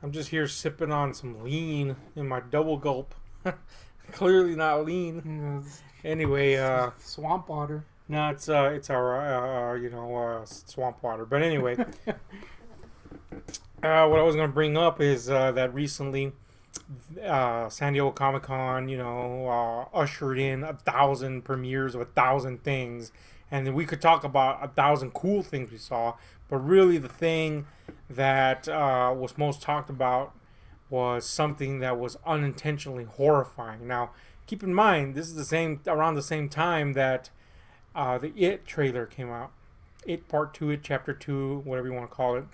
I'm just here sipping on some lean in my double gulp. Clearly not lean. Anyway, swamp water. no, it's our swamp water. But anyway, what I was gonna bring up is that recently, San Diego Comic Con, ushered in 1,000 premieres of 1,000 things, and then we could talk about 1,000 cool things we saw. But really, the thing that was most talked about was something that was unintentionally horrifying. Now, keep in mind, this is around the same time that the It trailer came out. It Part 2, It Chapter 2, whatever you want to call it.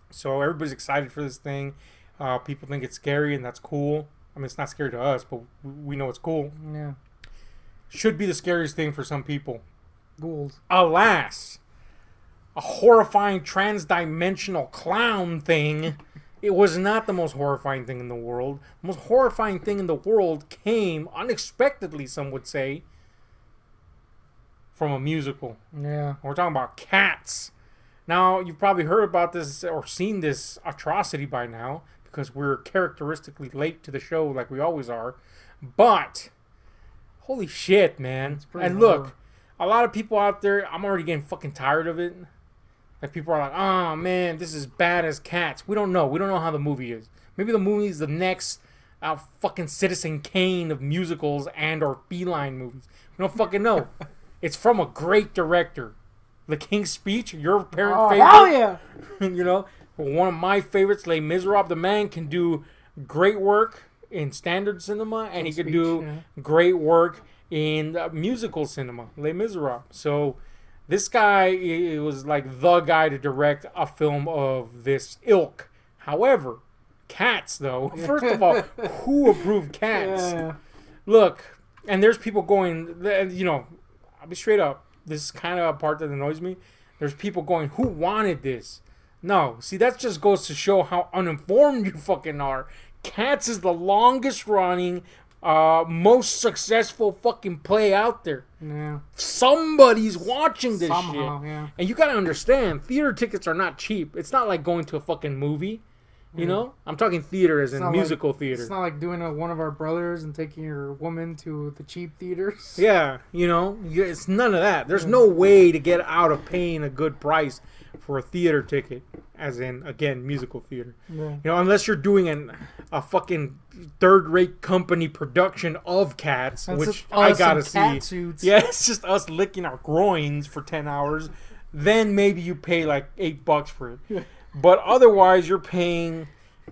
So everybody's excited for this thing. People think it's scary, and that's cool. I mean, it's not scary to us, but we know it's cool. Yeah. Should be the scariest thing for some people. Ghouls. Alas, a horrifying trans-dimensional clown thing. It was not the most horrifying thing in the world. The most horrifying thing in the world came unexpectedly, some would say, from a musical. Yeah. We're talking about Cats. Now, you've probably heard about this or seen this atrocity by now because we're characteristically late to the show like we always are. But, holy shit, man. And look, a lot of people out there, I'm already getting fucking tired of it. Like, people are like, oh, man, this is bad as Cats. We don't know. We don't know how the movie is. Maybe the movie is the next fucking Citizen Kane of musicals and or feline movies. We don't fucking know. It's from a great director. The King's Speech, your favorite. Hell yeah! One of my favorites, Les Miserables. The man can do great work in standard cinema, and he can do great work in musical cinema, Les Miserables. So this guy was like the guy to direct a film of this ilk. However, Cats, though, first of all, who approved Cats? Yeah. Look, and there's people going, I'll be straight up. This is kind of a part that annoys me. There's people going, who wanted this? No. See, that just goes to show how uninformed you fucking are. Cats is the longest running, most successful fucking play out there. Yeah. Somebody's watching this Somehow, shit. Yeah. And you gotta understand, theater tickets are not cheap. It's not like going to a fucking movie. You know? I'm talking theater as in musical theater. It's not like doing one of our brothers and taking your woman to the cheap theaters. Yeah, it's none of that. There's no way to get out of paying a good price for a theater ticket, as in, again, musical theater. Yeah. Unless you're doing a fucking third-rate company production of Cats, which I gotta see. Suits. Yeah, it's just us licking our groins for 10 hours. Then maybe you pay like $8 for it. Yeah. But otherwise, you're paying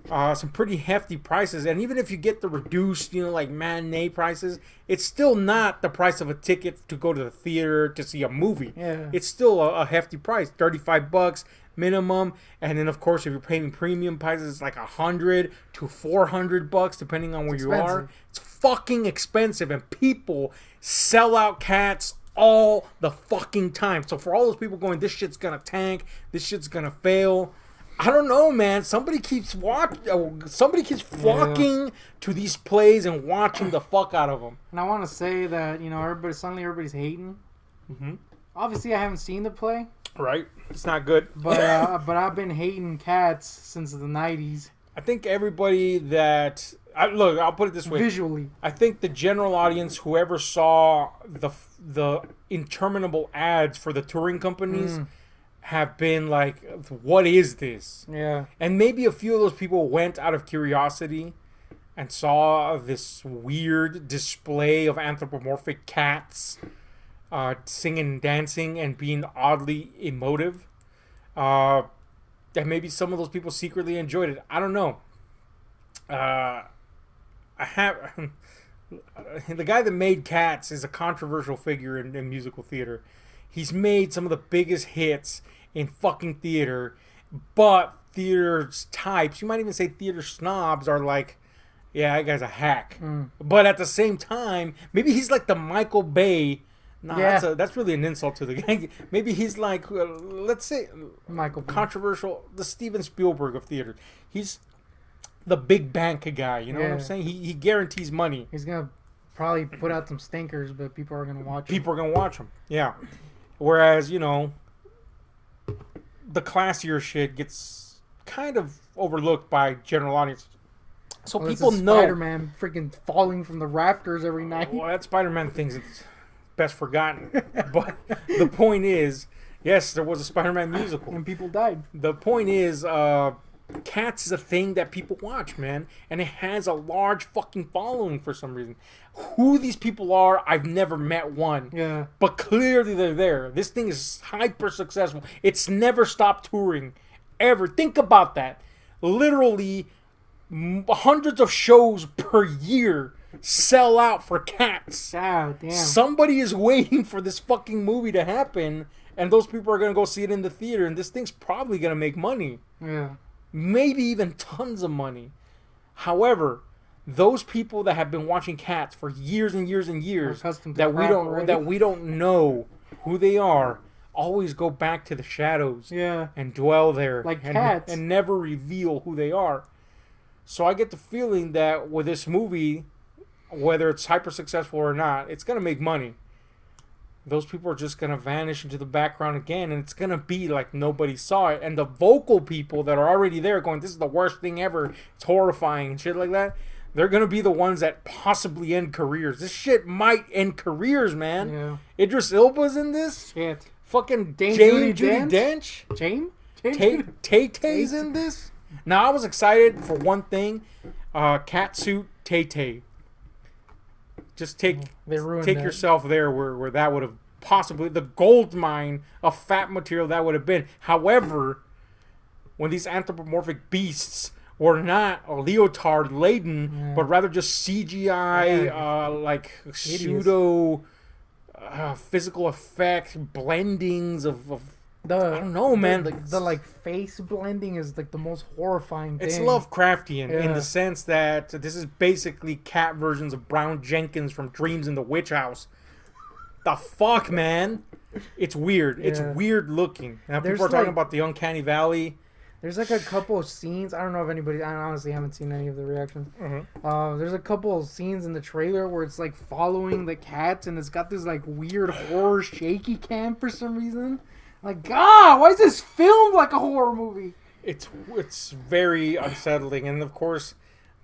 some pretty hefty prices. And even if you get the reduced, like matinee prices, it's still not the price of a ticket to go to the theater to see a movie. Yeah. It's still a hefty price, $35 minimum. And then, of course, if you're paying premium prices, it's like $100 to $400, depending on where you are. It's fucking expensive. And people sell out Cats all the fucking time. So for all those people going, this shit's gonna tank, this shit's gonna fail, I don't know, man. Somebody keeps flocking to these plays and watching the fuck out of them. And I want to say that everybody's hating. Mm-hmm. Obviously, I haven't seen the play. Right, it's not good. But I've been hating Cats since the 90s. I think everybody that I'll put it this way. Visually, I think the general audience, whoever saw the interminable ads for the touring companies, have been like, what is this? Yeah. And maybe a few of those people went out of curiosity and saw this weird display of anthropomorphic cats singing and dancing and being oddly emotive. And maybe some of those people secretly enjoyed it. I don't know. I have... The guy that made Cats is a controversial figure in musical theater. He's made some of the biggest hits in fucking theater, but theater types, you might even say theater snobs, are like, yeah, that guy's a hack. But at the same time, maybe he's like the Michael Bay. That's really an insult to the guy. Maybe he's like, let's say, Michael Bay. Controversial, the Steven Spielberg of theater. He's the big bank guy, you know what I'm saying? He guarantees money. He's going to probably put out some stinkers, but people are going to watch him. People are going to watch him, yeah. Whereas, the classier shit gets kind of overlooked by general audience. So Well, people know. Spider-Man freaking falling from the rafters every night. Well, that Spider-Man thing's it's best forgotten. But the point is, yes, there was a Spider-Man musical. And people died. The point is, Cats is a thing that people watch, man. And it has a large fucking following for some reason. Who these people are, I've never met one. Yeah. But clearly they're there. This thing is hyper successful. It's never stopped touring. Ever. Think about that. Literally, hundreds of shows per year sell out for Cats. Ah, damn. Somebody is waiting for this fucking movie to happen, and those people are going to go see it in the theater, and this thing's probably going to make money. Yeah. Maybe even tons of money. However, those people that have been watching Cats for years and years and years that we don't know who they are always go back to the shadows and dwell there like cats and never reveal who they are. So I get the feeling that with this movie, whether it's hyper successful or not, it's going to make money. Those people are just going to vanish into the background again, and it's going to be like nobody saw it. And the vocal people that are already there going, this is the worst thing ever, it's horrifying and shit like that, they're going to be the ones that possibly end careers. This shit might end careers, man. Yeah. Idris Elba's in this. Shit. Fucking Jane Judy Dench? Dench. Jane? Tay-Tay's in this. Now, I was excited for one thing. Catsuit Tay-Tay. Just take that. yourself there where that would have possibly, the gold mine of fat material that would have been. However, when these anthropomorphic beasts were not leotard laden, but rather just CGI, like pseudo physical effect blendings of I don't know, man. The face blending is like the most horrifying thing. It's Lovecraftian in the sense that this is basically cat versions of Brown Jenkins from Dreams in the Witch House. The fuck, man? It's weird. It's weird looking. Now people are talking about the Uncanny Valley. There's like a couple of scenes. I don't know if anybody. I honestly haven't seen any of the reactions. There's a couple of scenes in the trailer where it's like following the cats, and it's got this like weird horror shaky cam for some reason. Like, God, why is this filmed like a horror movie? It's very unsettling, and of course,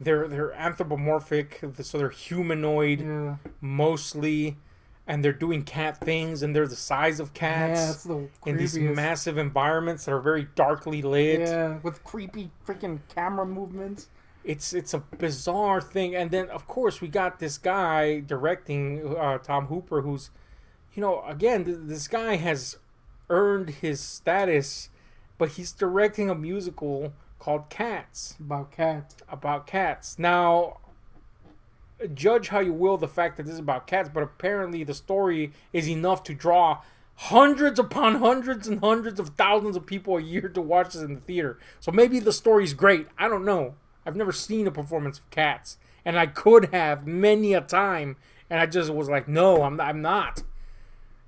they're anthropomorphic, so they're humanoid mostly, and they're doing cat things, and they're the size of cats in these massive environments that are very darkly lit. Yeah, with creepy freaking camera movements. It's a bizarre thing, and then of course we got this guy directing, Tom Hooper, who's, again, this guy has earned his status, but he's directing a musical called Cats. About cats. Now, judge how you will the fact that this is about cats, but apparently the story is enough to draw hundreds upon hundreds and hundreds of thousands of people a year to watch this in the theater. So maybe the story's great. I don't know. I've never seen a performance of Cats, and I could have many a time, and I just was like, no, I'm not.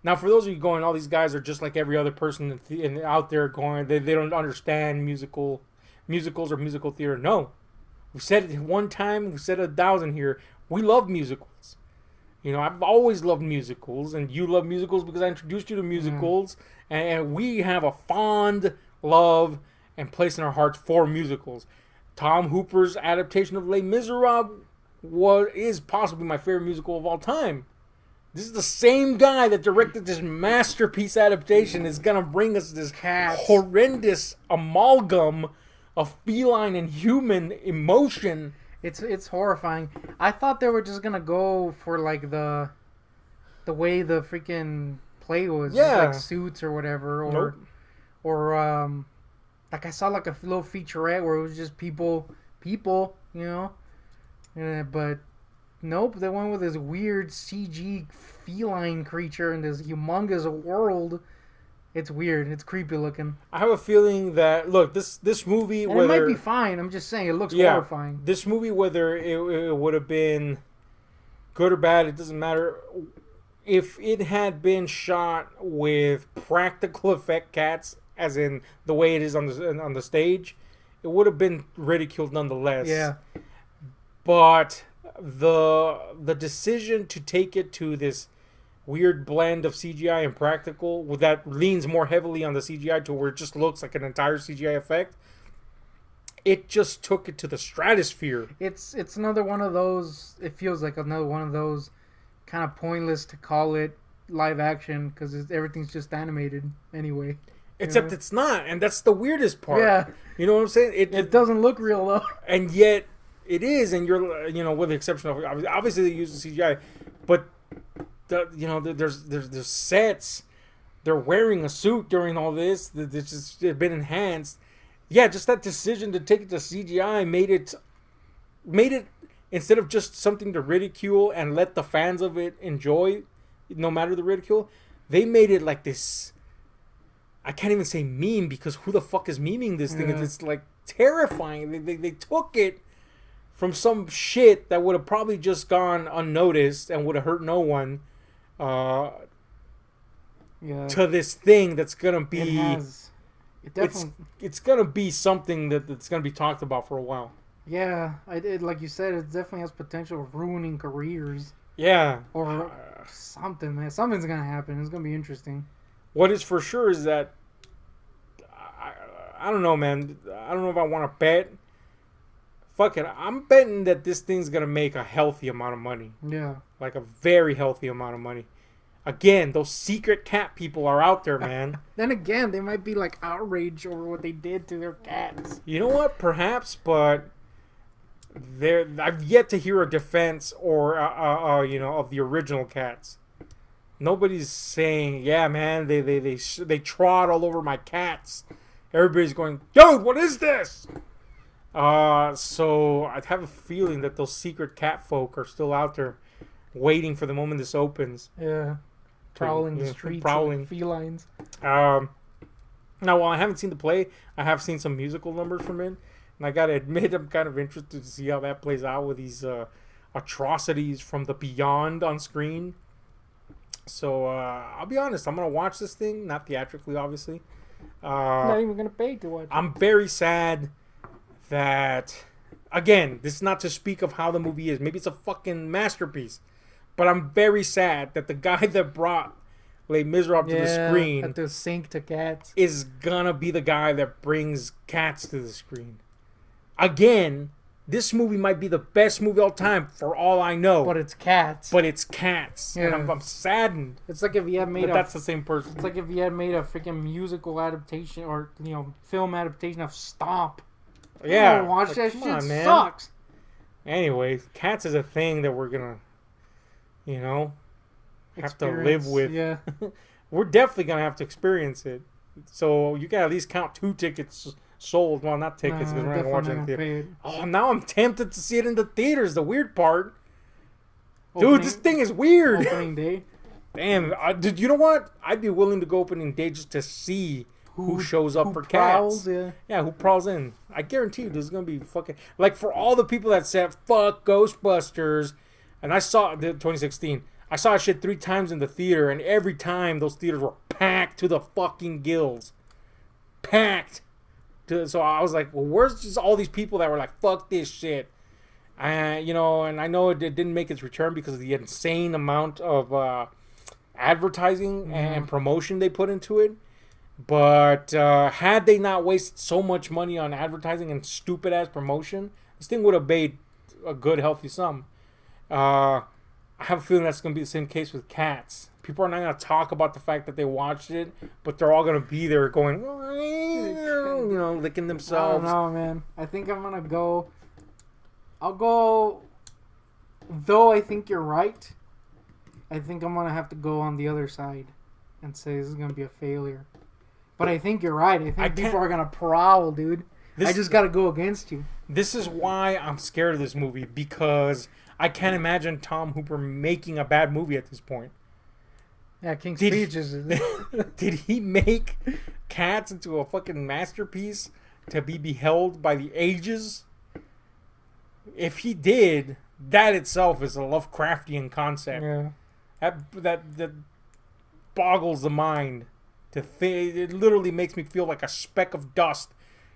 Now, for those of you going, all these guys are just like every other person out there going, they don't understand musicals or musical theater. No. We've said it one time, we've said it 1,000 here. We love musicals. I've always loved musicals, and you love musicals because I introduced you to musicals, and we have a fond love and place in our hearts for musicals. Tom Hooper's adaptation of Les Miserables is possibly my favorite musical of all time. This is the same guy that directed this masterpiece adaptation is going to bring us this horrendous amalgam of feline and human emotion. It's horrifying. I thought they were just going to go for like the way the freaking play was. Yeah. Like Suits or whatever. Or like I saw like a little featurette where it was just people, but nope, they went with this weird CG feline creature in this humongous world. It's weird. It's creepy looking. I have a feeling that, look, this movie, and it might be fine. I'm just saying, it looks horrifying. This movie, whether it would have been good or bad, it doesn't matter. If it had been shot with practical effect cats, as in the way it is on the stage, it would have been ridiculed nonetheless. Yeah. But the decision to take it to this weird blend of CGI and practical, that leans more heavily on the CGI to where it just looks like an entire CGI effect, it just took it to the stratosphere. It's another one of those. It feels like another one of those kind of pointless to call it live action because everything's just animated anyway. Except it's not, and that's the weirdest part. Yeah, you know what I'm saying? It doesn't look real though, and yet it is. And you're, with the exception of obviously they use the CGI, but there's sets. They're wearing a suit during all this. It's been enhanced. Yeah, just that decision to take it to CGI made it instead of just something to ridicule and let the fans of it enjoy, no matter the ridicule, they made it like this. I can't even say meme because who the fuck is memeing this thing? It's like terrifying. They took it from some shit that would have probably just gone unnoticed and would have hurt no one to this thing that's gonna be it's gonna be something that's gonna be talked about for a while. Yeah, like you said, it definitely has potential of ruining careers. Yeah, or something, man. Something's gonna happen. It's gonna be interesting. What is for sure is that I don't know, man. I don't know if I want to bet. Fuck it. I'm betting that this thing's going to make a healthy amount of money. Yeah. Like a very healthy amount of money. Again, those secret cat people are out there, man. Then again, they might be like outraged over what they did to their cats. You know what? Perhaps, but I've yet to hear a defense or of the original cats. Nobody's saying, yeah, man, they trod all over my cats. Everybody's going, dude, what is this? So I have a feeling that those secret cat folk are still out there waiting for the moment this opens. Yeah. Prowling the streets like felines. Now, while I haven't seen the play, I have seen some musical numbers from it. And I gotta admit, I'm kind of interested to see how that plays out with these atrocities from the beyond on screen. So, I'll be honest, I'm going to watch this thing, not theatrically, obviously. Not even going to pay to watch it. I'm very sad that, again, this is not to speak of how the movie is. Maybe it's a fucking masterpiece. But I'm very sad that the guy that brought Les Miserables to the screen... at the sink to cats. ...is going to be the guy that brings cats to the screen. Again... This movie might be the best movie of all time for all I know. But it's cats. Yeah. And I'm saddened. It's like if you had made that's the same person. It's like if you had made a freaking musical adaptation or, film adaptation of Stomp. Yeah. Watch that shit. Sucks. Anyway, Cats is a thing that we're going to, have to live with. Yeah. We're definitely going to have to experience it. So you can at least count 2 tickets sold. Well, not tickets because we're not going to watch it in the theater. Oh, now I'm tempted to see it in the theaters. The weird part. Dude, this thing is weird. Opening day. Damn. Dude, you know what? I'd be willing to go opening day just to see who shows up for prowls, Cats. Yeah, who prowls in. I guarantee you there's going to be fucking... Like, for all the people that said, fuck Ghostbusters, and I saw... 2016. I saw that shit 3 times in the theater, and every time those theaters were packed to the fucking gills. Packed. So I was like, well, where's just all these people that were like, fuck this shit? And I know it didn't make its return because of the insane amount of advertising and promotion they put into it. But had they not wasted so much money on advertising and stupid-ass promotion, this thing would have made a good, healthy sum. I have a feeling that's going to be the same case with Cats. People are not going to talk about the fact that they watched it, but they're all going to be there going, licking themselves. I don't know, man. I think I'm going to go... I'll go... Though I think you're right, I think I'm going to have to go on the other side and say this is going to be a failure. But I think you're right. I think people are going to prowl, dude. I just got to go against you. This is why I'm scared of this movie, because I can't imagine Tom Hooper making a bad movie at this point. Yeah, King's Speech is... Did he make Cats into a fucking masterpiece to be beheld by the ages? If he did, that itself is a Lovecraftian concept. Yeah. That boggles the mind. It literally makes me feel like a speck of dust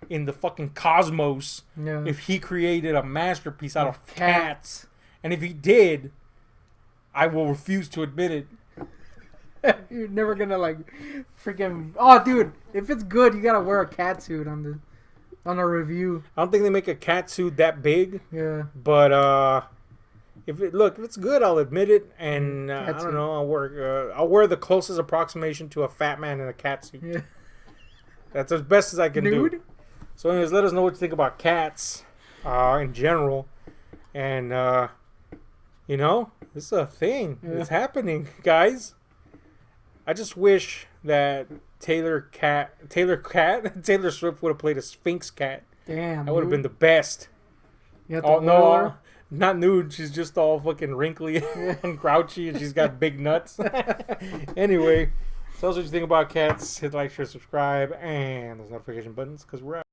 in the fucking cosmos. Yeah. If he created a masterpiece out of cats. And if he did, I will refuse to admit it. You're never gonna freaking... Oh, dude, if it's good, you gotta wear a cat suit on the... on our review. I don't think they make a cat suit that big. Yeah. But if it's good, I'll admit it. And I Cat don't suit. know, I'll wear the closest approximation to a fat man in a cat suit. Yeah. That's as best as I can Nude? do. So, anyways, let us know what you think about cats in general. And, this is a thing. Yeah. It's happening, guys. I just wish that Taylor Swift would have played a Sphinx cat. Damn. That would have dude. been the best. You have to Oh, oil no, her? not nude. She's just all fucking wrinkly and grouchy, and she's got big nuts. Anyway, tell us what you think about cats. Hit like, share, subscribe, and those notification buttons, because we're out.